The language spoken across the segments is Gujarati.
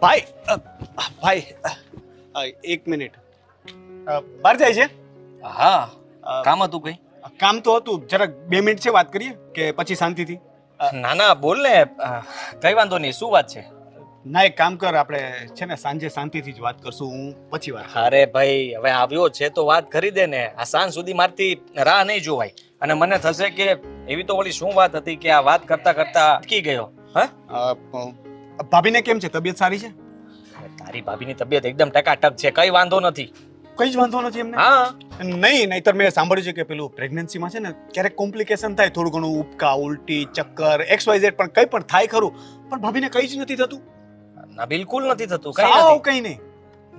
ભાઈ ભાઈ એક મિનિટ બહાર જાય છે? હા કામ હતું કઈ? કામ તો હતું, જરાક 2 મિનિટ છે, વાત કરીએ કે પછી શાંતિથી? ના ના બોલ ને, કઈ વાંધો નહીં, શું વાત છે? ના, એક કામ કર, આપણે છે ને સાંજે શાંતિથી જ વાત કરશું, હું પછી વાત કરું. અરે ભાઈ હવે આવ્યો છે તો વાત કરી દે ને, આ સાંજ સુધી મારથી રાહ નહીં જોવાય. અને મને થશે કે એવી તો વળી શું વાત હતી કે આ વાત કરતા કરતા અટકી ગયો. હા ભાભીને કેમ છે? તબિયત સારી છે? તારી ભાભીની તબિયત એકદમ ટકાટક છે, કઈ વાંધો નથી. કઈ જ વાંધો નથી એમને? હા નહીતર મેં સાંભળ્યું છે કે પેલું પ્રેગ્નન્સીમાં છે ને ક્યારેક કોમ્પ્લિકેશન થાય, થોડું ઘણું ઉબકા, ઉલટી, ચક્કર, XYZ, પણ કંઈ પણ થાય ખરું, પણ ભાભીને કંઈ જ નથી થતું? ના બિલકુલ નથી થતું, કઈ સાવ નથી. કંઈ નહીં?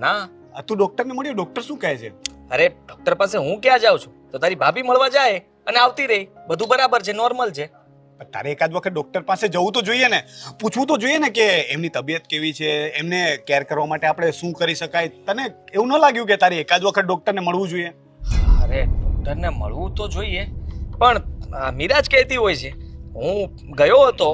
ના. તું ડોક્ટરને મળ્યો? ડોક્ટર શું કહે છે? અરે ડોક્ટર પાસે હું ક્યાં જાઉં છું, તો તારી ભાભી મળવા જાય અને આવતી રહી, બધું બરાબર છે, નોર્મલ છે. તારે એકાદ વખત ડોક્ટર પાસે જવું તો જોઈએ ને, પૂછવું તો જોઈએ ને કે એમની તબિયત કેવી છે, એમને કેર કરવા માટે આપણે શું કરી શકાય. તને એવું ન લાગ્યું કે તારે એકાદ વખત ડોક્ટરને મળવું જોઈએ? અરે ડોક્ટરને મળવું તો જોઈએ, પણ મિરાજ કહેતી હોય છે, હું ગયો હતો,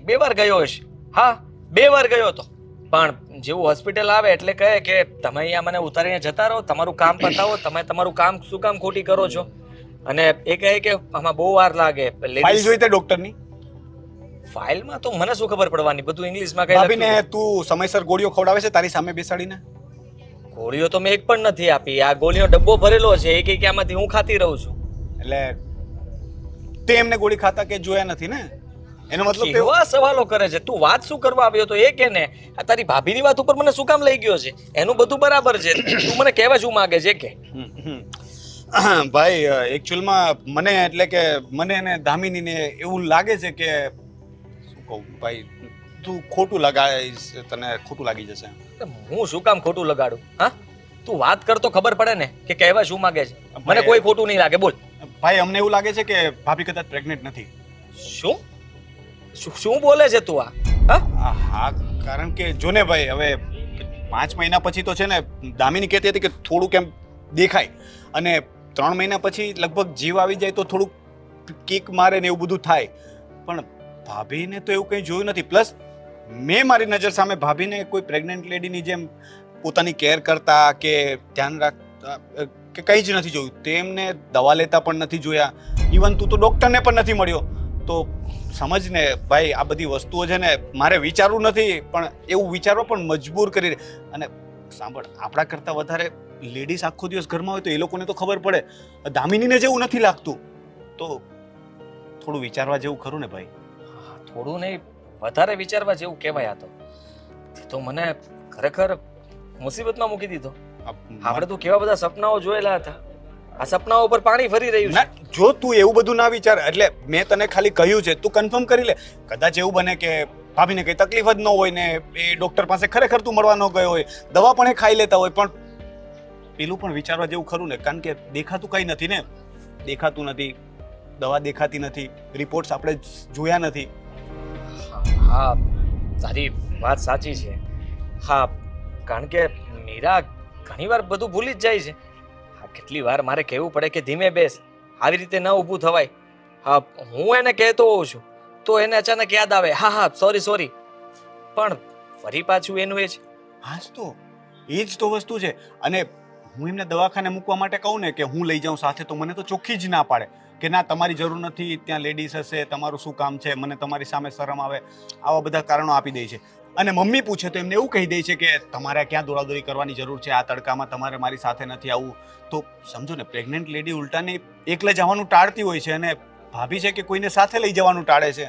1-2 વાર ગયો હશે. હા 2 વાર ગયો હતો, પણ જેવું હોસ્પિટલ આવે એટલે કહે કે તમે અહીંયા મને ઉતારીને જતા રહો, તમારું કામ પતાવો, તમે તમારું કામ શું કામ ખોટી કરો છો. અને એ કહે કે આમાં બહુ વાર લાગે. ફાઇલ જોઈ તે ડોક્ટરની? ફાઇલમાં તો મને શું ખબર પડવાની, બધું ઇંગ્લિશમાં કઈ ભાભીને લખ્યું છે. તું સમયસર ગોળીઓ ખવડાવે છે તારી સામે બેસાડીને? ગોળીઓ તો મેં એક પણ નથી આપી, આ ગોળીનો ડબ્બો ભરેલો છે, એક એક આમાંથી હું ખાતી રહું છું. એટલે તે એમને ગોળી ખાતા કે જોયા નથી ને? એનો મતલબ તો કેવા સવાલો કરે છે તું, વાત શું કરવા આવ્યો તો એ કે ને. આ તારી ભાભીની વાત ઉપર મને શું કામ લઈ ગયો છે? એનું બધું બરાબર છે, તું મને કહેવા શું માંગે છે કે? ભાઈ એકચ્યુઅલમાં મને એટલે કે મને ને દામિનીને એવું લાગે છે કે શું કહું ભાઈ, તું ખોટું લગાવીશ, તને ખોટું લાગી જશે. હું શું કામ ખોટું લગાડું? હા તું વાત કર તો ખબર પડે ને કે કહેવા શું માંગે છે. મને કોઈ ખોટું નહીં લાગે, બોલ. ભાઈ અમને એવું લાગે છે કે ભાભી કદાચ પ્રેગ્નેન્ટ નથી. શું શું બોલે છે તું આ? હા કારણ કે જો ને ભાઈ, હવે 5 મહિના પછી તો છે ને, દામિની કહેતી હતી કે થોડુંક એમ દેખાય, અને 3 મહિના પછી લગભગ જીવ આવી જાય તો થોડુંક કિક મારે ને એવું બધું થાય, પણ ભાભીને તો એવું કંઈ જોયું નથી. પ્લસ મેં મારી નજર સામે ભાભીને કોઈ પ્રેગ્નન્ટ લેડીની જેમ પોતાની કેર કરતા કે ધ્યાન રાખતા કે કંઈ જ નથી જોયું. તેમને દવા લેતા પણ નથી જોયા, ઇવન તું તો ડૉક્ટરને પણ નથી મળ્યો. તો સમજ ને ભાઈ, આ બધી વસ્તુઓ છે ને મારે વિચારવું નથી, પણ એવું વિચારવા પણ મજબૂર કરી. અને સાંભળ, આપણા કરતાં વધારે લેડીઝ આખો દિવસ ઘરમાં હોય તો એ લોકોને તો ખબર પડે. દામિનીને જેવું નથી લાગતું, તો થોડું વિચારવા જેવું ખરું ને ભાઈ? થોડું નહીં, વધારે વિચારવા જેવું કહેવાય. આ તો મને ખરેખર મુસીબતમાં મૂકી દીધો. આપણે તો કેવા બધા સપનાઓ જોયેલા હતા, આ સપનાઓ પર પાણી ફરી રહ્યું છે. જો તું એવું બધું ના વિચાર, એટલે મેં તને ખાલી કહ્યું છે, તું કન્ફર્મ કરી લે. કદાચ એવું બને કે ભાભીને કઈ તકલીફ જ ન હોય ને એ ડોક્ટર પાસે ખરેખર તું મળવા ન ગયો હોય, દવા પણ એ ખાઈ લેતા હોય, પણ પેલું પણ વિચારવા જેવું ખરું ને, કારણ કે દેખાતું કઈ નથી ને. દેખાતું નથી, દવા દેખાતી નથી, રિપોર્ટ્સ આપણે જોયા નથી. હા તારી વાત સાચી છે. હા કારણ કે મીરા ઘણીવાર બધું ભૂલી જ જાય છે. કેટલી વાર મારે કહેવું પડે કે ધીમે બેસ, આવી રીતે ન ઊભું થવાય. હા હું એને કહેતો હોઉં છું તો એને અચાનક યાદ આવે, હા સોરી, પણ ફરી પાછું એનું એ જ. હા તો એ જ તો વસ્તુ છે. અને હું એમને દવાખાને મૂકવા માટે કહું ને કે હું લઈ જાઉં સાથે, તો મને તો ચોખ્ખી જ ના પાડે કે ના તમારી જરૂર નથી, ત્યાં લેડીઝ હશે, તમારું શું કામ છે, મને તમારી સામે શરમ આવે, આવા બધા કારણો આપી દે છે. અને મમ્મી પૂછે તો એમને એવું કહી દે છે કે તમારે ક્યાં દોડાદોડી કરવાની જરૂર છે, આ તડકામાં તમારે મારી સાથે નથી આવવું. તો સમજો ને, પ્રેગ્નન્ટ લેડી ઉલટાને એકલે જવાનું ટાળતી હોય છે, અને ભાભી છે કે કોઈને સાથે લઈ જવાનું ટાળે છે.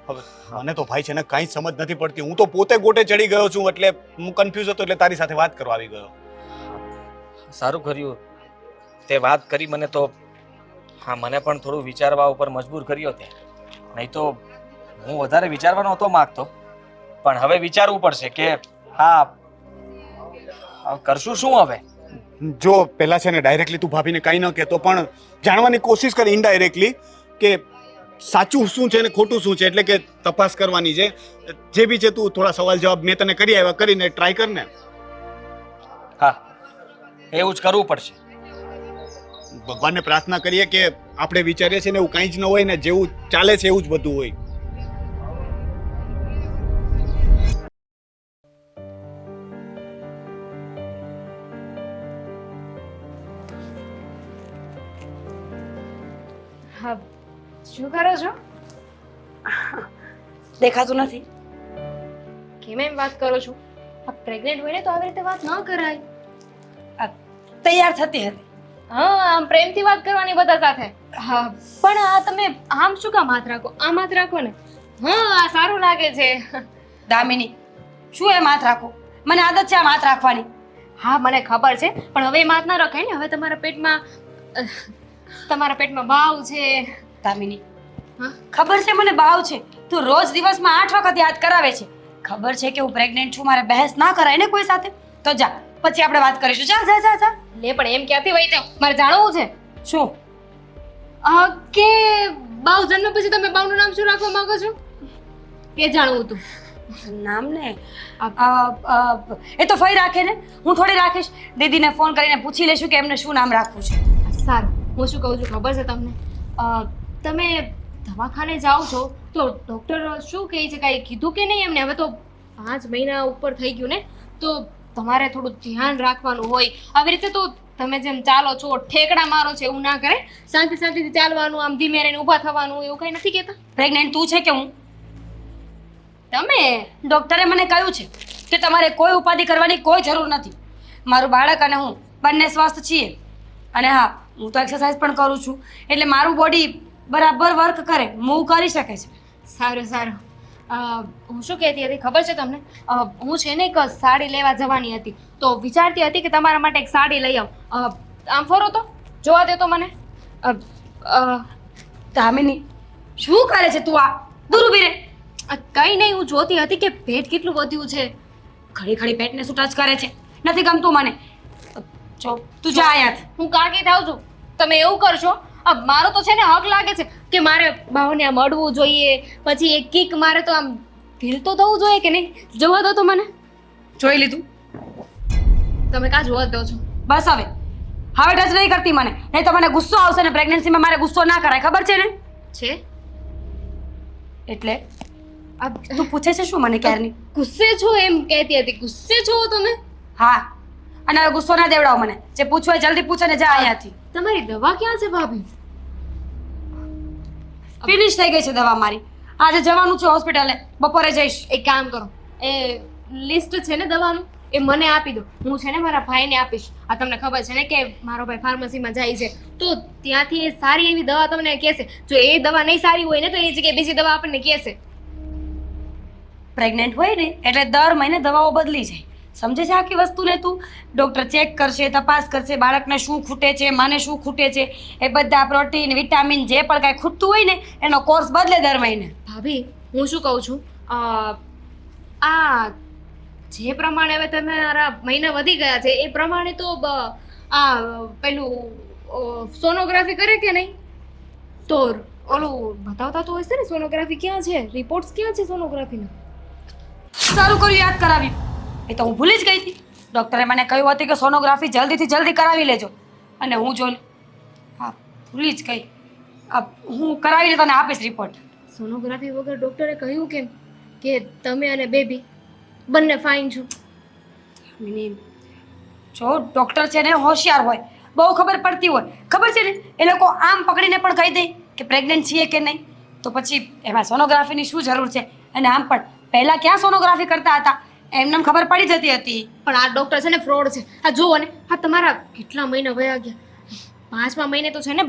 હવે મને તો ભાઈ છે ને કાંઈ સમજ નથી પડતી. હું તો પોતે ગોટે ચડી ગયો છું, એટલે હું કન્ફ્યુઝ હતો, એટલે તારી સાથે વાત કરવા આવી ગયો. સારું કર્યું તે વાત કરી મને તો. હા મને પણ થોડું વિચારવા ઉપર મજબૂર કર્યો તે, નહીં તો હું વધારે વિચારવા નહોતો માંગતો, પણ હવે વિચારવું પડશે કે હા કરશું શું હવે. જો પહેલા છે ને ડાયરેક્ટલી તું ભાભીને કંઈ ન કહેતો, પણ જાણવાની કોશિશ કરી ઇનડાયરેક્ટલી કે સાચું શું છે ને ખોટું શું છે, એટલે કે તપાસ કરવાની છે. જે બી છે તું થોડા સવાલ જવાબ મેં તને કરી આવ્યા, કરીને ટ્રાય કર ને. હા એવું જ કરવું પડશે. ભગવાનને પ્રાર્થના કરીએ કે આપણે વિચારીએ છીએ ને એવું કંઈ જ ન હોય ને, જેવું ચાલે છે એવું જ બધું હોય. હા શું કરો છો? દેખાતું નથી. કેમ એમ વાત કરો છો? આ પ્રેગ્નેન્ટ હોય ને તો આવી રીતે વાત ન કરાય. તૈયાર થતી હતી. હા આમ પ્રેમથી વાત કરવાની બધા સાથે. હા પણ આ તમે આમ શું કામ હાથ રાખો? આમ હાથ રાખો ને. હા આ સારું લાગે છે. દામિની, શું એમ હાથ રાખો? મને આદત છે આમ હાથ રાખવાની. હા મને ખબર છે પણ હવે એમ હાથ ના રખાય ને. હવે તમારા પેટમાં બાવ છે. દામિની, હા ખબર છે મને બાવ છે. તું રોજ દિવસમાં 8 વખત યાદ કરાવે છે. ખબર છે કે હું પ્રેગ્નેન્ટ છું. મારે બહેસ ના કરાય ને કોઈ સાથે. તો જા, પછી આપણે વાત કરીશું. જા જા જા જા. લે પણ એમ ક્યાંથી વહી જાવ? મારે જાણવું છે શું? કે બાવ જન્મ પછી તમે બાવનું નામ શું રાખવા માંગો છો? એ જાણવું હતું. નામ ને એ તો ફઈ રાખે ને. હું થોડી રાખીશ. દીદીને ફોન કરીને પૂછી લેશું કે એમને શું નામ રાખવું છે. સારું હું શું કહું છું ખબર છે તમને? તમે દવાખાને જાઓ છો તો ડૉક્ટર શું કહે છે? કાંઈ કીધું કે નહીં એમને? હવે તો 5 મહિના ઉપર થઈ ગયું ને, તો તમારે થોડું ધ્યાન રાખવાનું હોય. આવી રીતે તો તમે જેમ ચાલો છો ઠેકડા મારો છે એવું ના કરે. શાંતિથી ચાલવાનું, આમ ધીમે રહીને ઊભા થવાનું, એવું કંઈ નથી કહેતા? પ્રેગ્નેન્ટ તું છે કે હું? તમે ડોક્ટરે મને કહ્યું છે કે તમારે કોઈ ઉપાધિ કરવાની કોઈ જરૂર નથી. મારું બાળક અને હું બંને સ્વસ્થ છીએ. અને હા, હું તો એક્સરસાઇઝ પણ કરું છું, એટલે મારું બોડી બરાબર વર્ક કરે, મૂવ કરી શકે છે. સારું હું શું કહેતી હતી ખબર છે તમને? હું છે ને એક સાડી લેવા જવાની હતી, તો વિચારતી હતી કે તમારા માટે એક સાડી લઈ આવું. આમ ફરો તો જોવા દે તો મને. દામિની, શું કરે છે તું? આ દૂર ઊભી રહે. કંઈ નહીં, હું જોતી હતી કે પેટ કેટલું વધ્યું છે. ઘડી પેટને શું ટચ કરે છે? નથી ગમતું મને. જો તું જા અહીંયાથી. હું કાકી થાઉં છું, તમે એવું કરશો? મારો તો છે ને હક લાગે છે કે મારે બાવને આમ અડવું જોઈએ, પછી એક કિક મારે તો આમ ફીલ તો થવું જોઈએ કે નહીં? જોવા દો તો મને. જોઈ લીધું? તમે કાં જોવા દો છો? બસ હવે ટચ નહીં કરતી મને, નહીં તો મને ગુસ્સો આવશે ને પ્રેગ્નન્સીમાં મારે ગુસ્સો ના કરાય, ખબર છે ને? છે એટલે તું પૂછે છે શું મને ક્યારની? ગુસ્સે છો એમ કહેતી હતી. ગુસ્સે છો તમે? હા, અને હવે ગુસ્સો ના દેવડાવ મને. જે પૂછવું હોય જલ્દી પૂછે ને જા અહીંયાથી. તમારી દવા ક્યાં છે ભાભી? ફિનિશ થઈ ગઈ છે દવા મારી. આજે જવાનું છે હોસ્પિટલે, બપોરે જઈશ. એક કામ કરો, એ લિસ્ટ છે ને દવાનું, એ મને આપી દો. હું છે ને મારા ભાઈને આપીશ. આ તમને ખબર છે ને કે મારો ભાઈ ફાર્મસીમાં જાય છે, તો ત્યાંથી એ સારી એવી દવા તમને કહેશે. જો એ દવા નહીં સારી હોય ને તો એ જગ્યાએ બીજી દવા આપણને કહેશે. પ્રેગ્નેન્ટ હોય ને એટલે દર મહિને દવાઓ બદલી જાય. સમજે છે આખી વસ્તુને તું? ડૉક્ટર ચેક કરશે, તપાસ કરશે, બાળકને શું ખૂટે છે, માને શું ખૂટે છે, એ બધા પ્રોટીન, વિટામિન જે પણ કાંઈ ખૂટતું હોય ને એનો કોર્સ બદલે દર મહિને. ભાભી હું શું કહું છું, આ જે પ્રમાણે હવે તમારા મહિના વધી ગયા છે એ પ્રમાણે તો પેલું સોનોગ્રાફી કરે કે નહીં? તો ઓલું બતાવતા તો હશે ને સોનોગ્રાફી ક્યાં છે, રિપોર્ટ્સ ક્યાં છે સોનોગ્રાફીના? સારું કર્યું યાદ કરાવી. એ તો હું ભૂલી જ ગઈ હતી. ડૉક્ટરે મને કહ્યું હતું કે સોનોગ્રાફી જલ્દીથી જલ્દી કરાવી લેજો, અને હું જો હા ભૂલી જ ગઈ. હું કરાવીને તને આપીશ રિપોર્ટ. સોનોગ્રાફી વગર ડૉક્ટરે કહ્યું કેમ કે તમે અને બેબી બંને ફાઇન છો? જો ડૉક્ટર છે ને હોશિયાર હોય, બહુ ખબર પડતી હોય. ખબર છે ને એ લોકો આમ પકડીને પણ કહી દે કે પ્રેગ્નન્ટ છીએ કે નહીં, તો પછી એમાં સોનોગ્રાફીની શું જરૂર છે? અને આમ પણ પહેલાં ક્યાં સોનોગ્રાફી કરતા હતા, એમને ખબર પડી જતી હતી. પણ આ ડૉક્ટર છે ને ફ્રોડ છે. આ જુઓ ને, આ તમારા કેટલા મહિના વયા ગયા? 5મા મહિને તો છે ને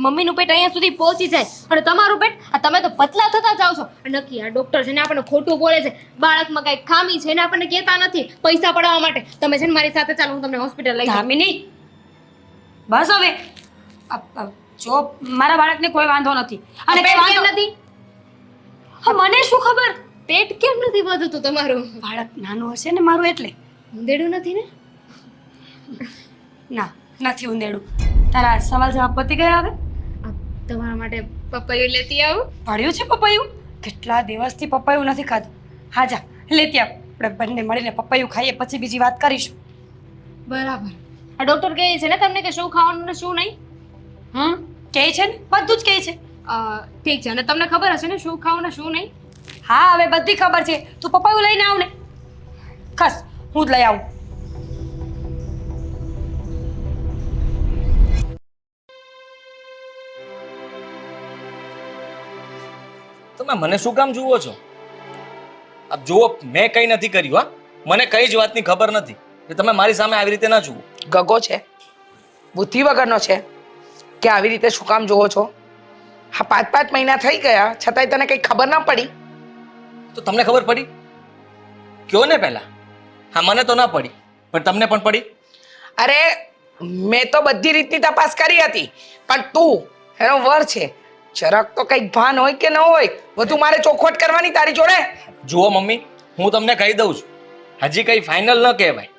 મમ્મીનું પેટ અહીંયા સુધી પહોંચી જાય, અને તમારું પેટ તમે તો પતલા થતા જાવ છો. નક્કી આ ડૉક્ટર છે ને આપણને ખોટું બોલે છે. બાળકમાં કાંઈક ખામી છે ને આપણને કહેતા નથી પૈસા પડાવવા માટે. તમે છે ને મારી સાથે ચાલો, હું તમને હોસ્પિટલ લઈ જાઉં. દામિની, બસ હવે. જો મારા બાળકને કોઈ વાંધો નથી. અને પેટ કેમ નથી? હા મને શું ખબર પેટ કેમ નથી વધતું તમારું? બાળક નાનું હશે ને મારું એટલે. ઊંધેડું નથી ને? ના, નથી ઊંધેડું. તારા સવાલ જવાબ પતી ગયા હવે? તમારા માટે પપૈયું લેતી આવું. પડ્યું છે પપૈયું? કેટલા દિવસથી પપૈયું નથી ખાધું. હા જા લેતી આવ. આપણે બંને મળીને પપૈયું ખાઈએ, પછી બીજી વાત કરીશું. બરાબર. આ ડૉક્ટર કહે છે ને તમને કે શું ખાવાનું ને શું નહીં? કહે છે ને, બધું જ કહે છે. ઠીક છે, અને તમને ખબર હશે ને શું ખાવું ને શું નહીં? હા હવે બધી ખબર છે. તું પપૈયું લઈને આવ ને. ખસ, હું જ લઈ આવું. તમે મને શું કામ જુઓ છો? આપ જુઓ, મેં કંઈ નથી કર્યું. હા, મને કઈ જ વાતની ખબર નથી કે તમે મારી સામે આવી રીતે ના જુઓ. ગગો છે, બુદ્ધિ વગરનો છે કે આવી રીતે શું કામ જોવો છો? હા, 5 મહિના થઈ ગયા છતાંય તને કંઈ ખબર ના પડી? તો તમને ખબર પડી? કયો ને પહેલા. હા, મને તો ના પડી, પણ તમને પણ પડી? અરે મેં તો બધી રીતની તપાસ કરી હતી, પણ તું એનો વર છે, જરાક તો કંઈક ભાન હોય કે ન હોય? વધુ મારે ચોખવટ કરવાની તારી જોડે? જુઓ મમ્મી, હું તમને કહી દઉં છું, હજી કંઈ ફાઇનલ ન કહેવાય.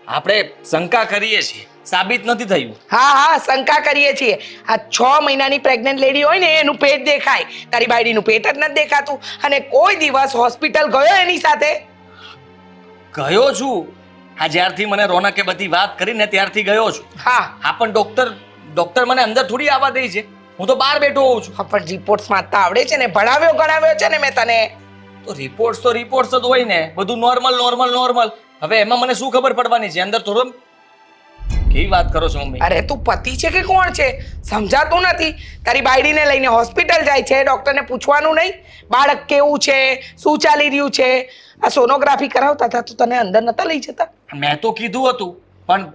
આપણે શંકા કરીએ છીએ, સાબિત નથી થયું. હા હા, શંકા કરીએ છીએ. આ 6 મહિનાની પ્રેગ્નન્ટ લેડી હોય ને એનું પેટ દેખાય, તારી બાયડીનું પેટ જ નથી દેખાતું. અને કોઈ દિવસ હોસ્પિટલ ગયો એની સાથે? ગયો છું. હા, જ્યારથી મને રોનકે બધી વાત કરીને ત્યારથી ગયો છું. હા હા, પણ ડોક્ટર મને અંદર થોડી આવવા દે છે. હું તો બહાર બેઠો હોઉં છું. હા, પણ રિપોર્ટ્સ વાંચતા આવડે છે ને? ભણાવ્યો ગણાવ્યો છે ને મેં તને? તો રિપોર્ટ્સ જ હોય ને, બધું નોર્મલ. હવે એમાં મને શું ખબર પડવાની છે? અંદર થોડો કેવી વાત કરો છો મમ્મી? અરે તું પતિ છે કે કોણ છે સમજાતું નથી? તારી બાયડીને લઈને હોસ્પિટલ જાય છે, ડોક્ટરને પૂછવાનું નહીં બાળક કેવું છે, શું ચાલી રહ્યું છે? આ સોનોગ્રાફી કરાવતા હતા તો તને અંદર નતા લઈ જતા? મેં તો કીધું હતું, પણ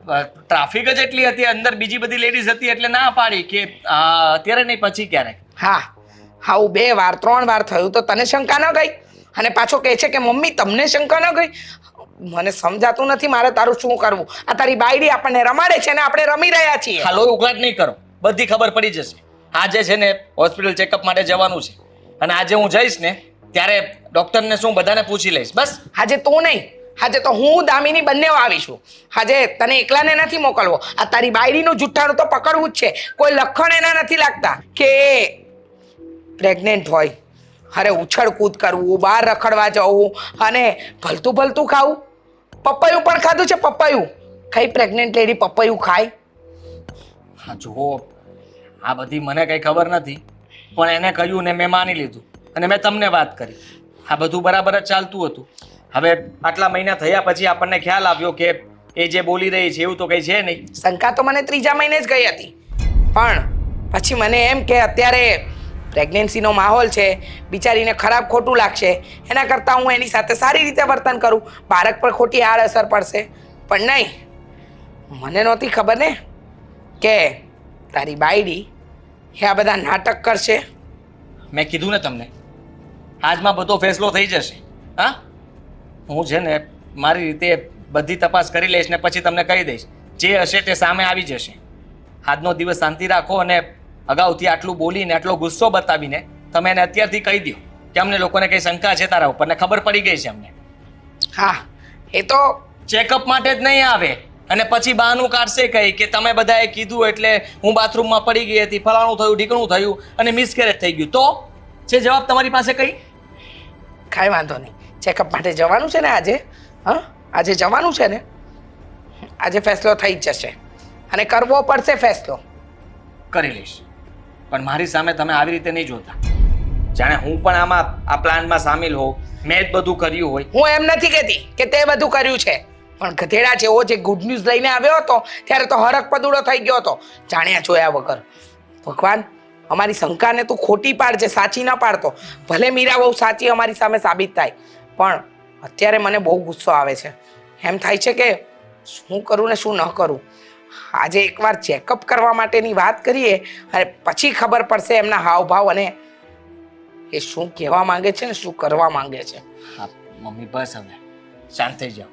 ટ્રાફિક જ એટલી હતી, અંદર બીજી બધી લેડીઝ હતી એટલે ના પાડી કે અત્યારે નહીં, પછી ક્યારેક. હા આવું 2 વાર 3 વાર થયું તો તને શંકા ન ગઈ? અને પાછો કહે છે કે મમ્મી તમને શંકા ન ગઈ? મને સમજાતું નથી મારે તારું શું કરવું. આ તારી બાયડી આપણને રમાડે છે ને આપણે રમી રહ્યા છીએ. હાલો, ઉઘાટ નહીં કરો, બધી ખબર પડી જશે. આજે છે ને હોસ્પિટલ ચેકઅપ માટે જવાનું છે, અને આજે હું જઈશ ને ત્યારે ડોક્ટરને શું બધાને પૂછી લઈશ. બસ. આજે તું નહીં, આજે તો હું દામિની બંને આવીશું. આજે તને એકલાને નથી મોકલવો. આ તારી બાયડીનું જુઠ્ઠાણું તો પકડવું જ છે. કોઈ લક્ષણ એના નથી લાગતા કે પ્રેગ્નેન્ટ હોય. અરે ઉછળ કૂદ કરવું, બહાર રખડવા જવું અને ભલતું ખાવું. પપૈયું પણ ખાધું છે? પપૈયું કઈ પ્રેગ્નેન્ટ લેડી પપૈયું ખાય? હા જુઓ, આ બધી મને કંઈ ખબર નથી, પણ એને કહ્યું ને મેં માની લીધું, અને મેં તમને વાત કરી. આ બધું બરાબર જ ચાલતું હતું. હવે આટલા મહિના થયા પછી આપણને ખ્યાલ આવ્યો કે એ જે બોલી રહી છે એવું તો કંઈ છે નહીં. શંકા તો મને 3જા મહિને જ ગઈ હતી, પણ પછી મને એમ કે અત્યારે પ્રેગ્નન્સીનો માહોલ છે, બિચારીને ખરાબ ખોટું લાગશે, એના કરતાં હું એની સાથે સારી રીતે વર્તન કરું, બાળક પર ખોટી આડઅસર પડશે. પણ નહીં, મને નહોતી ખબર ને કે તારી બાયડી એ આ બધા નાટક કરશે. મેં કીધું ને તમને, આજમાં બધો ફેસલો થઈ જશે. હા, હું છે ને મારી રીતે બધી તપાસ કરી લઈશ ને પછી તમને કહી દઈશ. જે હશે તે સામે આવી જશે. આજનો દિવસ શાંતિ રાખો, અને અગાઉથી આટલું બોલીને આટલો ગુસ્સો બતાવીને તમે એને અત્યારથી કહી દો કે અમને લોકોને કંઈ શંકા છે તારા ઉપર ને ખબર પડી ગઈ છે અમને. હા, એ તો ચેકઅપ માટે જ નહીં આવે, અને પછી બહાનું કાઢશે કઈ કે તમે બધાએ કીધું એટલે હું બાથરૂમમાં પડી ગઈ હતી, ફલાણું થયું, ઢીકણું થયું અને મિસકેરેજ થઈ ગયું. તો છે જવાબ તમારી પાસે કઈ? કાંઈ વાંધો નહીં. ચેકઅપ માટે જવાનું છે ને આજે? હા, આજે જવાનું છે ને? આજે ફેસલો થઈ જ જશે, અને કરવો પડશે ફેસલો. કરી લઈશ, પણ મારી સામે તમે આવી રીતે નહીં જોતા, જાણે હું પણ આમાં આ પ્લાનમાં સામેલ હોઉં, મેં જ બધું કર્યું હોય. હું એમ નથી કહેતી કે તે બધું કર્યું છે, પણ ગધેડા જેવો જે ગુડ ન્યૂઝ લઈને આવ્યો હતો ત્યારે તો હરખ પદુડો થઈ ગયો હતો, જાણ્યા જોયા વગર. ભગવાન, અમારી શંકાને તું ખોટી પાડજે, સાચી ન પાડતો. ભલે મીરા બહુ સાચી અમારી સામે સાબિત થાય, પણ અત્યારે મને બહુ ગુસ્સો આવે છે. એમ થાય છે કે શું કરું ને શું ન કરું. આજે એકવાર ચેકઅપ કરવા માટેની વાત કરીએ અને પછી ખબર પડશે એમના હાવભાવ અને એ શું કહેવા માંગે છે ને શું કરવા માંગે છે. હા મમ્મી, બસ હવે શાંત થઈ જાઓ,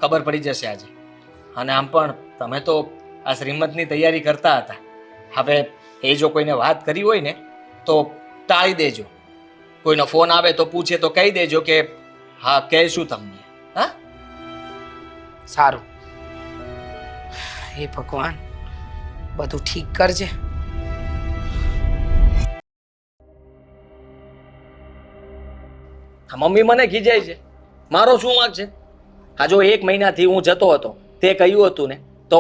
ખબર પડી જશે આજે. અને આમ પણ તમે તો આ શ્રીમતની તૈયારી કરતા હતા. હવે એ જો કોઈને વાત કરી હોય ને તો ટાળી દેજો. કોઈનો ફોન આવે તો પૂછે તો કહી દેજો કે હા કહીશું તમને. હા, સારું. હે ભગવાન, બધું ઠીક કરજે. મમ્મી મને ખીજાય છે, મારો શું વાંક છે? આ જો 1 મહિનાથી હું જતો હતો, તે કહ્યું હતું ને, તો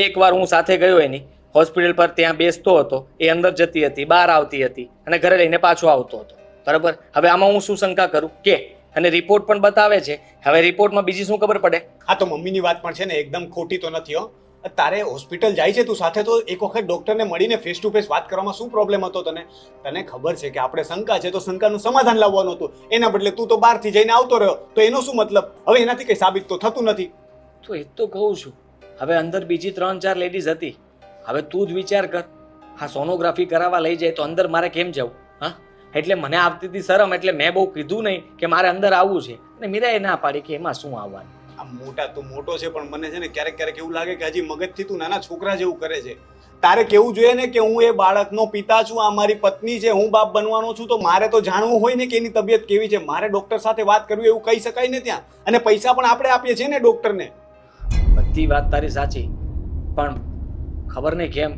એક વાર હું સાથે ગયો એની હોસ્પિટલ પર, ત્યાં બેસતો હતો, એ અંદર જતી હતી, બહાર આવતી હતી અને ઘરે લઈને પાછો આવતો હતો. બરાબર, હવે આમાં હું શું શંકા કરું કે? અને રિપોર્ટ પણ બતાવે છે. હવે રિપોર્ટમાં બીજી શું ખબર પડે? હા, તો મમ્મીની વાત પણ છે ને એકદમ ખોટી તો નથી હો. તારે હોસ્પિટલ જાય છે તું સાથે તો એક વખત ડોક્ટરને મળીને ફેસ ટુ ફેસ વાત કરવામાં શું પ્રોબ્લેમ હતો તને? તને ખબર છે કે આપણે શંકા છે તો શંકાનું સમાધાન લાવવાનું હતું, એના બદલે તું તો બહારથી જઈને આવતો રહ્યો, તો એનો શું મતલબ? હવે એનાથી કંઈ સાબિત તો થતું નથી. તો એ જ તો કહું છું. હવે અંદર બીજી 3-4 લેડીઝ હતી. હવે તું જ વિચાર કર, હા સોનોગ્રાફી કરાવવા લઈ જાય તો અંદર મારે કેમ જવું? હા, એટલે મને આવતી હતી શરમ, એટલે મેં બહુ કીધું નહીં કે મારે અંદર આવવું છે, અને મીરાએ ના પાડી કે એમાં શું આવવાનું. આ મોટા તું મોટો છે, પણ મને છે ને ક્યારેક ક્યારેક એવું લાગે કે હજી મગજથી તું નાના છોકરા જેવું કરે છે. તારે કેવું જોઈએ ને કે હું એ બાળકનો પિતા છું, આ મારી પત્ની છે, હું બાપ બનવાનો છું, તો મારે તો જાણવું હોય ને કે એની તબિયત કેવી છે. મારે ડોક્ટર સાથે વાત કરવી એવું કહી શકાય ને ત્યાં, અને પૈસા પણ આપણે આપીએ છીએ ને ડોક્ટરને. બધી વાત તારી સાચી, પણ ખબર નહીં કેમ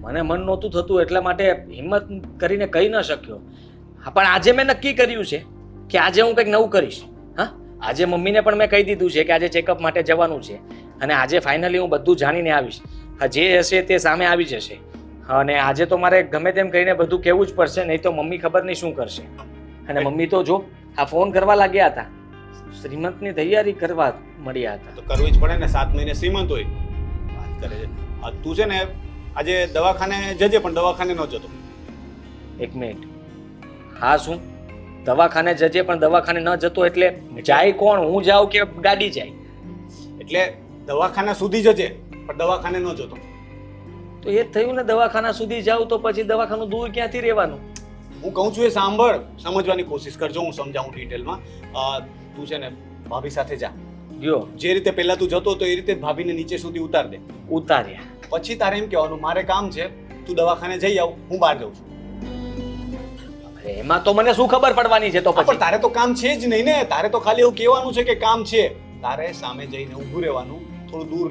મને મન નહોતું થતું, એટલા માટે હિંમત કરીને કહી ન શક્યો. હા, પણ આજે મેં નક્કી કર્યું છે કે આજે હું કંઈક નવું કરીશ. હા, આજે મમ્મીને પણ મેં કહી દીધું છે કે આજે ચેકઅપ માટે જવાનું છે, અને આજે ફાઇનલી હું બધું જાણીને આવીશ. હા, જે હશે તે સામે આવી જશે, અને આજે તો મારે ગમે તેમ કહીને બધું કહેવું જ પડશે, નહીં તો મમ્મી ખબર નહીં શું કરશે. અને મમ્મી તો જો આ ફોન કરવા લાગ્યા હતા, શ્રીમંતની તૈયારી કરવા મળ્યા હતા. તો કરવું જ પડે ને, 7 મહિને શ્રીમંત હોય વાત કરે છે. તું છે ને આજે દવાખાને જજે, પણ દવાખાને ન જતો. એક મિનિટ, હા શું દવાખાને જજે પણ દવાખાને ન જતો એટલે જાય કોણ? હું જાઉં કે ગાડી જાય? એટલે દવાખાના સુધી જજે, પણ દવાખાને ન જતો. તો એ જ થયું ને, દવાખાના સુધી જાઉં તો પછી દવાખાનું દૂર ક્યાંથી રહેવાનું? હું કહું છું એ સાંભળ, સમજવાની કોશિશ કરજો, હું સમજાવું ડિટેલમાં. તું છે ને ભાભી સાથે જા. ગયો જે રીતે પહેલા તું જતો તો એ રીતે જ ભાભીને નીચે સુધી ઉતાર દે. ઉતાર્યા. પછી તારે એમ કહેવાનું મારે કામ છે, તું દવાખાને જઈ આવ, હું બહાર જાઉં છું. એમાં તો મને શું ખબર પડવાની છે? તો પણ પછી તારે તો કામ છે જ નહીં ને, તારે તો ખાલી એવું કહેવાનું છે કે કામ છે. તારે સામે જઈને ઊભું રહેવાનું, થોડું દૂર,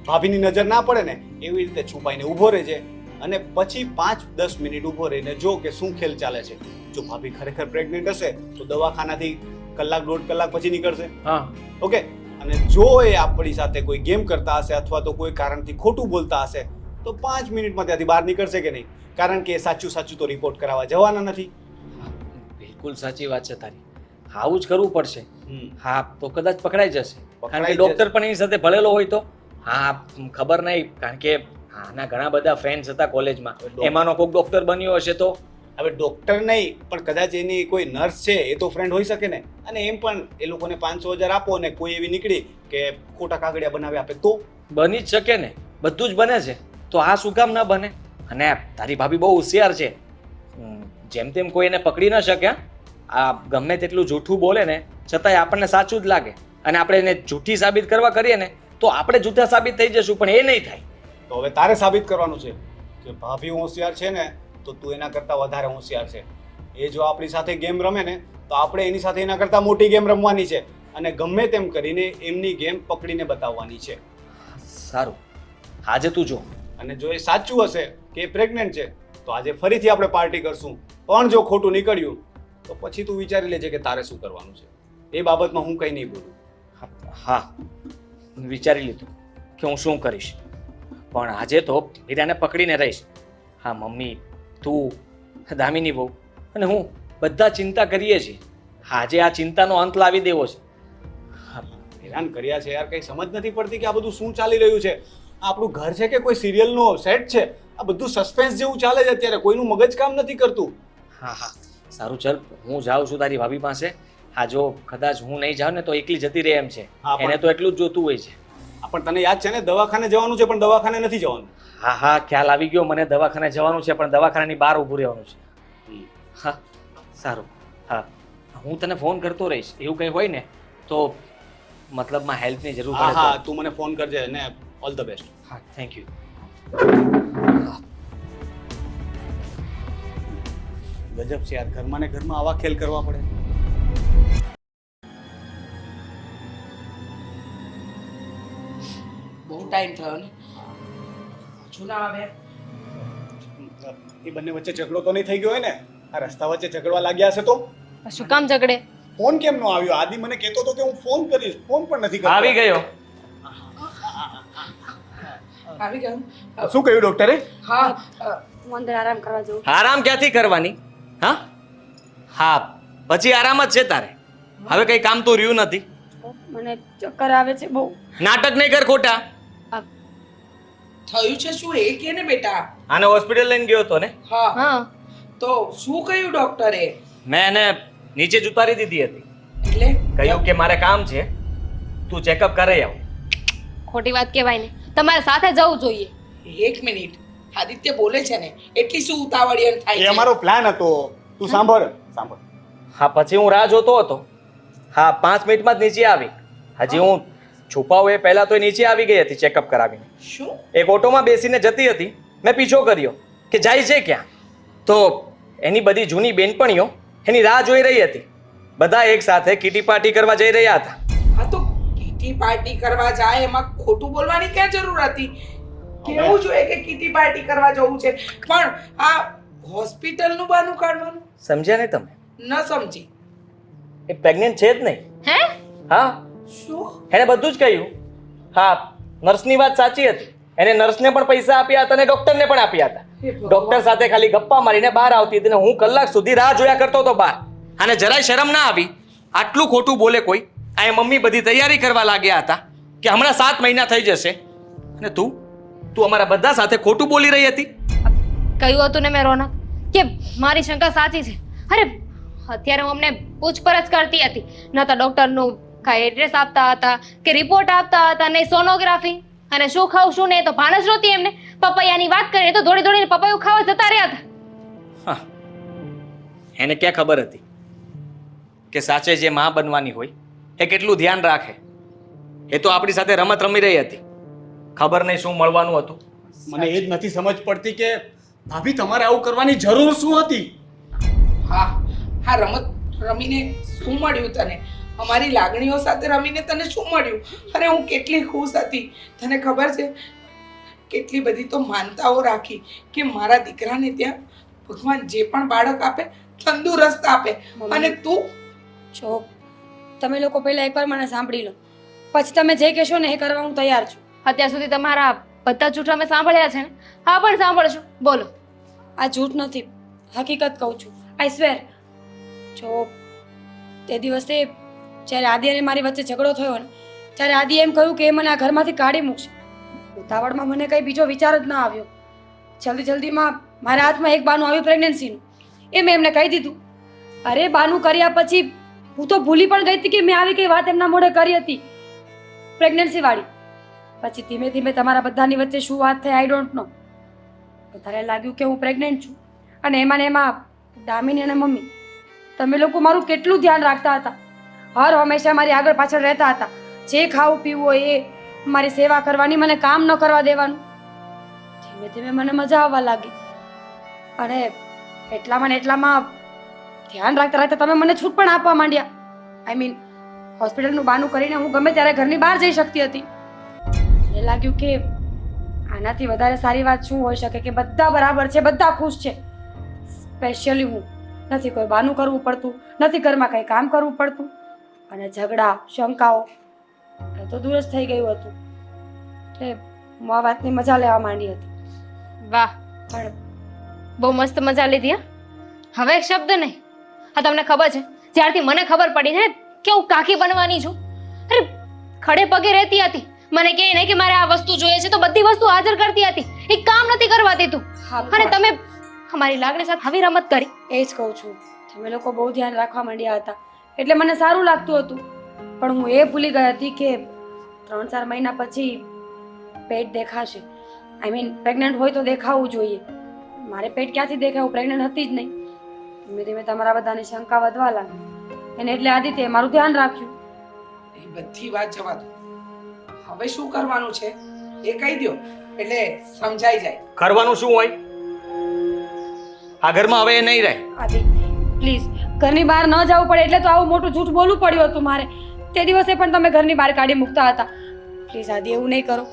ભાભીની નજર ના પડે ને એવી રીતે છુપાઈને ઊભો રહેજે, અને પછી 5-10 મિનિટ ઊભો રહીને જો કે શું ખેલ ચાલે છે. જો ભાભી ખરેખર પ્રેગ્નેન્ટ હશે તો દવાખાનાથી 1-1.5 કલાક પછી નીકળશે. હા, ઓકે? અને જો એ આપણી સાથે કોઈ ગેમ કરતા હશે અથવા તો કોઈ કારણથી ખોટું બોલતા હશે તો 5 મિનિટમાં ત્યાંથી બહાર નીકળશે કે નહીં? કારણ કે સાચું સાચું તો રિપોર્ટ કરાવવા જવાના નથી. બિલકુલ સાચી વાત છે તારી. આવું જ કરવું પડશે. હમ. હા, તો કદાચ પકડાઈ જશે, કારણ પકડાઈ કે ડોક્ટર પણ એની સાથે ભળેલો હોય તો. હા, ખબર નહીં, કારણ કે આના ઘણા બધા ફ્રેન્ડ્સ હતા કોલેજમાં, એમાંનો કોઈક ડોક્ટર બન્યો હશે તો. હવે ડોક્ટર નહીં પણ કદાચ એની કોઈ નર્સ છે એ તો ફ્રેન્ડ હોઈ શકે ને. અને એમ પણ એ લોકોને 500,000 આપો ને કોઈ એવી નીકળી કે ખોટા કાગળિયા બનાવી આપે તો? બની જ શકે ને, બધું જ બને છે, તો આ શું કામ ના બને? અને તારી ભાભી બહુ હોશિયાર છે, જેમ તેમ કોઈ એને પકડી ન શકે. આ ગમે તેટલું જૂઠું બોલે ને છતાંય આપણને સાચું જ લાગે, અને આપણે એને જૂઠી સાબિત કરવા કરીએ ને તો આપણે જૂઠા સાબિત થઈ જશું, પણ એ નહીં થાય. તો હવે તારે સાબિત કરવાનું છે કે ભાભી હોશિયાર છે ને તો તું એના કરતાં વધારે હોશિયાર છે. એ જો આપણી સાથે ગેમ રમે ને તો આપણે એની સાથે એના કરતાં મોટી ગેમ રમવાની છે, અને ગમે તેમ કરીને એમની ગેમ પકડીને બતાવવાની છે. સારું, આજે તું જો. અને જો એ સાચું હશે કે એ પ્રેગ્નન્ટ છે તો આજે ફરીથી આપણે પાર્ટી કરશું, પણ જો ખોટું નીકળ્યું તો પછી તું વિચારી લેજે કે તારે શું કરવાનું છે. એ બાબતમાં હું કંઈ નહીં બોલું. હા, વિચારી લીધું કે હું શું કરીશ, પણ આજે તો મીરાને પકડીને રહીશ. હા, મમ્મી, તું, દામિની બહુ અને હું બધા ચિંતા કરીએ છીએ. આજે આ ચિંતાનો અંત લાવી દેવો છે. હેરાન કર્યા છે યાર, કંઈ સમજ નથી પડતી કે આ બધું શું ચાલી રહ્યું છે. આ આપણું ઘર છે કે કોઈ સિરિયલનો સેટ છે? આ બધું સસ્પેન્સ જેવું ચાલે છે અત્યારે, કોઈનું મગજ કામ નથી કરતું. હા હા, સારું, ચાલ હું જાઉં છું તારી ભાભી પાસે. હા, જો કદાચ હું નહીં જાઉં ને તો એકલી જતી રહે એમ છે, હા, પણ- એને તો એટલું જ જોતું હોય છે. પણ તને યાદ છે ને દવાખાને જવાનું છે, પણ દવાખાને નથી જવાનું. હા હા, ખ્યાલ આવી ગયો મને, દવાખાને જવાનું છે પણ દવાખાનાની બહાર ઊભું રહેવાનું છે. હા, સારું. હા, હું તને ફોન કરતો રહીશ, એવું કંઈ હોય ને તો મતલબમાં હેલ્પની જરૂર હા પડે હા, તો. તું મને ફોન કરજે ને ઓલ ધ બેસ્ટ. હા, થેન્ક યુ. ગજબ છે યાર, ઘરમાં ને ઘરમાં આવા ખેલ કરવા પડે. બહુ ટાઈમ થયો ને, જૂના આવે. એ બંને વચ્ચે ઝઘડો તો નહીં થઈ ગયો હોય ને? આ રસ્તા વચ્ચે ઝઘડવા લાગ્યા હશે તો? શું કામ ઝઘડે? ફોન કેમ નો આવ્યો? આદિ મને કહેતો હતો કે હું ફોન કરીશ, ફોન પણ નથી કરતો. આવી ગયો. આવી ગયું. શું કહ્યું ડોક્ટરે? હા, હું અંદર આરામ કરવા જઉં. આરામ ક્યાંથી કરવાની? હા હા, પછી આરામ જ છે તારે. હવે કઈ કામ તો રહ્યું નથી. મને ચક્કર આવે છે બહુ. નાટક નહીં કર ખોટા. થયું છે શું એ કે ને બેટા. આને હોસ્પિટલ લઈને ગયો હતો ને, હા હા તો શું કહ્યું ડોક્ટરે? મેં એને નીચે જ ઉતારી દીધી હતી. એટલે કહ્યું કે મારે કામ છે, તું ચેકઅપ કરાઈ આવ. ખોટી વાત કહેવાય ને, તમારે સાથે જવું જોઈએ. એક મિનિટ, આદિત્ય બોલે છે ને એટલી શું ઉતાવળિયન થાય એ છે? અમારો પ્લાન હતો. તું સાંભળ સાંભળ. હા, પછી હું રાહ જોતો હતો. હા, 5 મિનિટમાં જ નીચે આવી. હજી હું છુપાવું એ પહેલા તો એ નીચે આવી ગઈ હતી ચેકઅપ કરાવીને. શું? એક ઓટોમાં બેસીને જતી હતી. મેં પીછો કર્યો કે જાય છે ક્યાં. તો એની બધી જૂની બેનપણીઓ એની રાહ જોઈ રહી હતી. બધા એક સાથે કીટી પાર્ટી કરવા જઈ રહ્યા હતા. હા તો કીટી પાર્ટી કરવા જાય એમાં ખોટું બોલવાની ક્યાં જરૂર હતી? કેવું જોઈએ કે કીટી પાર્ટી કરવા જવું છે, પણ આ હોસ્પિટલનું બહાનું કાઢવાનું સમજ્યા ને તમે? ન સમજી. એ પ્રેગ્નન્ટ છે જ નહીં. હે હા, શું? એણે બધું જ કહ્યું. હા, નર્સની વાત સાચી હતી. એને નર્સને પણ પૈસા આપ્યા હતા અને ડોક્ટરને પણ આપ્યા હતા. ડોક્ટર સાથે ખાલી ગપ્પા મારીને બહાર આવતી હતી અને હું કલાક સુધી રાહ જોયા કરતો હતો બહાર. અને જરાય શરમ ના આવી? આટલું ખોટું બોલે કોઈ? આ મમ્મી બધી તૈયારી કરવા લાગ્યા હતા કે હમણાં 7 મહિના થઈ જશે. અને તું અમારા બધા સાથે ખોટું બોલી રહી હતી. કહ્યું હતું ને મેં રોનક કે મારી શંકા સાચી છે. અરે અત્યારે હું અમને પૂછપરછ કરતી હતી, ન તો ડૉક્ટરનું કાંઈ એડ્રેસ આપતા હતા કે રિપોર્ટ આપતા હતા, નહીં સોનોગ્રાફી. અને શું ખાવું શું નહીં તો ભાન જ નહોતી એમને. પપૈયાની વાત કરીએ તો દોડી દોડીને પપૈયું ખાવા જતા રહ્યા હતા. હા, એને ક્યાં ખબર હતી કે સાચે જે માં બનવાની હોય એ કેટલું ધ્યાન રાખે. એ તો આપણી સાથે રમત રમી રહી હતી. ખબર નહીં શું મળવાનું હતું. મને એ જ નથી સમજ પડતી કે ભાભી તમારે આવું કરવાની જરૂર શું હતી? હા હા, રમત રમીને શું મળ્યું તને? અમારી લાગણીઓ સાથે રમીને તને શું મળ્યું? અરે હું કેટલી ખુશ હતી. તને ખબર છે કેટલી બધી તો માનતાઓ રાખી કે મારા દીકરાને ત્યાં ભગવાન જે પણ બાળક આપે તંદુરસ્ત આપે. અને તું જો તમે લોકો પહેલા એકવાર મને સાંભળી લો, પછી તમે જે કહેશો ને એ કરવા હું તૈયાર છું. અત્યાર સુધી તમારા બધા જૂઠા મેં સાંભળ્યા છે ને, હા પણ સાંભળશું. બોલો. આ જૂઠ નથી, હકીકત કહું છું. આઈ સ્વેર. જો તે દિવસે જ્યારે આદિ અને મારી વચ્ચે ઝઘડો થયો ને, ત્યારે આદિ એમ કહ્યું કે એ મને આ ઘરમાંથી કાઢી મૂકશે. ઉતાવળમાં મને કંઈ બીજો વિચાર જ ના આવ્યો. જલ્દીમાં મારા હાથમાં એક બાનું આવ્યું પ્રેગ્નન્સીનું. એ મેં એમને કહી દીધું. અરે બાનું કર્યા પછી હું તો ભૂલી પણ ગઈ હતી કે મેં આવી કઈ વાત એમના મોઢે કરી હતી પ્રેગ્નન્સી વાળી. પછી ધીમે ધીમે તમારા બધાની વચ્ચે શું વાત થઈ આઈ ડોન્ટ નો. વધારે લાગ્યું કે હું પ્રેગ્નન્ટ છું. અને એમાં ને એમાં દામિની અને મમ્મી તમે લોકો મારું કેટલું ધ્યાન રાખતા હતા. હર હંમેશા મારી આગળ પાછળ રહેતા હતા. જે ખાવું પીવું હોય એ મારી સેવા કરવાની, મને કામ ન કરવા દેવાનું. ધીમે ધીમે મને મજા આવવા લાગી. અને એટલામાં ધ્યાન રાખતા રાખતા તમે મને છૂટ પણ આપવા માંડ્યા. આઈ મીન હોસ્પિટલનું બહાનું કરીને હું ગમે ત્યારે ઘરની બહાર જઈ શકતી હતી. મને લાગ્યું કે આનાથી વધારે સારી વાત શું હોઈ શકે કે બધા બરાબર છે, બધા ખુશ છે. સ્પેશિયલી હું નથી કોઈ બહાનું કરવું પડતું, નથી ઘરમાં કંઈ કામ કરવું પડતું. અને ઝઘડા શંકાઓ એ તો દૂર જ થઈ ગયું હતું. એટલે હું આ વાતની મજા લેવા માંડી હતી. વાહ, પણ બહુ મસ્ત મજા લીધી. હા, હવે એક શબ્દ નહીં. હા, તમને ખબર છે જ્યારથી મને ખબર પડી ને કે હું કાકી બનવાની છું, અરે ખડે પગે રહેતી હતી. મને કહે ને કે મારે આ વસ્તુ જોઈએ છે તો બધી વસ્તુ હાજર કરતી હતી. એક કામ નથી કરવા દેતું. હા, અને તમે અમારી લાગણી સાથે આવી રમત કરી. એ જ કહું છું, તમે લોકો બહુ ધ્યાન રાખવા માંડ્યા હતા એટલે મને સારું લાગતું હતું. પણ હું એ ભૂલી ગઈ હતી કે 3-4 મહિના પછી પેટ દેખાશે. આઈ મીન પ્રેગ્નન્ટ હોય તો દેખાવું જોઈએ. મારે પેટ ક્યાંથી દેખાય? હું પ્રેગ્નન્ટ હતી જ નહીં. ધીમે ધીમે તમારા બધાની શંકા વધવા લાગી. અને એટલે આદિત્ય મારું ધ્યાન રાખ્યું. એ બધી વાત જવા દો. હવે શું કરવાનું છે એ કહી દો એટલે સમજાઈ જાય. કરવાનું શું હોય? આ ઘરમાં હવે એ નહીં રહે. આદિ પ્લીઝ, ઘરની બહાર ન જવું પડે એટલે તો આવું મોટું જૂઠ બોલવું પડ્યું હતું મારે. તે દિવસે પણ તમે ઘરની બહાર કાઢી મૂકતા હતા. પ્લીઝ આદિ, એવું નહીં કરો.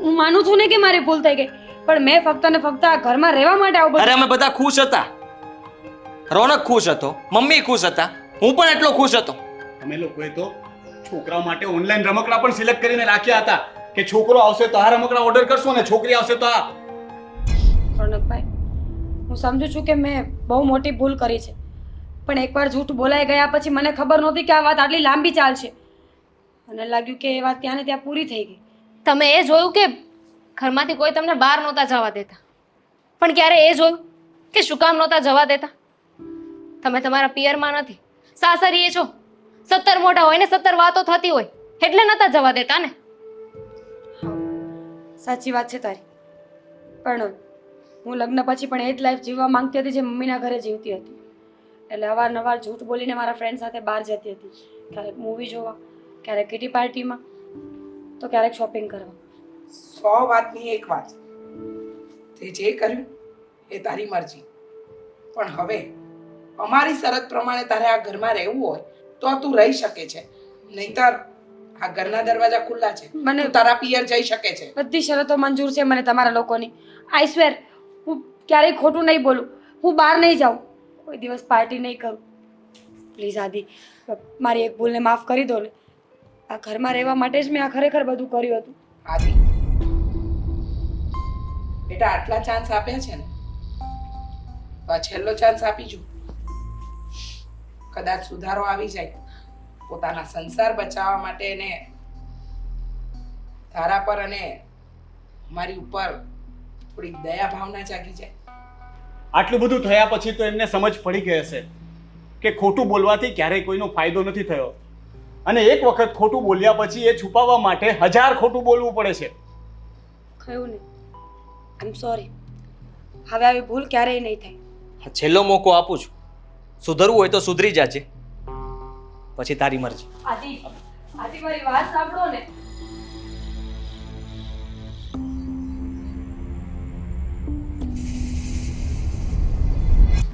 હું માનું છું ને કે મારી ભૂલ થઈ ગઈ, પણ મેં ફક્ત ને ફક્ત આ ઘરમાં રહેવા માટે આવું અરે બધું. અમે બધા ખુશ હતા. રોનક ખુશ હતો, મમ્મી ખુશ હતા, હું પણ એટલો ખુશ હતો. અમે લોકોએ તો છોકરાઓ માટે ઓનલાઈન રમકડા પણ સિલેક્ટ કરીને રાખ્યા હતા કે છોકરો આવશે તો આ રમકડા ઓર્ડર કરશો અને છોકરી આવશે તો આ. રોનકભાઈ, હું સમજુ છું કે મેં બહુ મોટી ભૂલ કરી છે, પણ એકવાર જૂઠ બોલાઈ ગયા પછી મને ખબર નહોતી કે આ વાત આટલી લાંબી ચાલશે. મને લાગ્યું કે એ વાત ત્યાં ને ત્યાં પૂરી થઈ ગઈ. તમે એ જોયું કે ઘરમાંથી કોઈ તમને બહાર નહોતા જવા દેતા પણ ક્યારે એ જોયું કે શું કામ નહોતા જવા દેતા? તમે તમારા પિયરમાં નથી, સાસરીએ છો. 17 મોઢા હોય ને 17 વાતો થતી હોય એટલે નહોતા જવા દેતા ને. સાચી વાત છે તારી, પણ હું લગ્ન પછી પણ એ જ લાઈફ જીવવા માંગતી હતી જે મમ્મીના ઘરે જીવતી હતી. એટલે અવારનવાર જૂઠ બોલીને મારા ફ્રેન્ડ સાથે બહાર જતી હતી, ક્યારેક મૂવી જોવા, ક્યારેક કિટી પાર્ટીમાં, તો ક્યારેક શોપિંગ કરવા. 100 વાતની એક વાત, તે જે કર્યું એ તારી મરજી, પણ હવે અમારી શરત પ્રમાણે તારે આ ઘરમાં રહેવું હોય તો તું રહી શકે છે, નહીતર આ ઘરના દરવાજા ખુલ્લા છે, તું તારા પિયર જઈ શકે છે. બધી શરતો મંજૂર છે મને તમારા લોકોની. આઈ સ્વેર હું ક્યારેય ખોટું નહીં બોલું, હું બહાર નહીં જાઉં, કોઈ દિવસ પાર્ટી નહીં કરું. પ્લીઝ આદિ, મારી એક ભૂલને માફ કરી દો ને. આ ઘરમાં રહેવા માટે જ મેં આ ખરેખર બધું કર્યું હતું. આદિ બેટા, આટલા ચાન્સ આપ્યા છે ને, તો આ છેલ્લો ચાન્સ આપી જો. કદાચ સુધારો આવી જાય, પોતાના સંસાર બચાવવા માટે એને તારા પર અને મારી ઉપર થોડીક દયા ભાવના જાગી જાય. આટલું બધું થયા પછી તો એમને સમજ પડી ગઈ હશે કે ખોટું બોલવાથી ક્યારેય કોઈનો ફાયદો નથી થયો, અને એક વખત ખોટું બોલ્યા પછી એ છુપાવવા માટે 1000 ખોટું બોલવું પડે છે. કયું નહીં, આઈ એમ સોરી. હવે આવી ભૂલ ક્યારેય નહીં થાય. આ છેલ્લો મોકો આપું છું, સુધરવું હોય તો સુધરી જાજે, પછી તારી મરજી. આદિ, આદિ મારી વાત સાંભળો ને.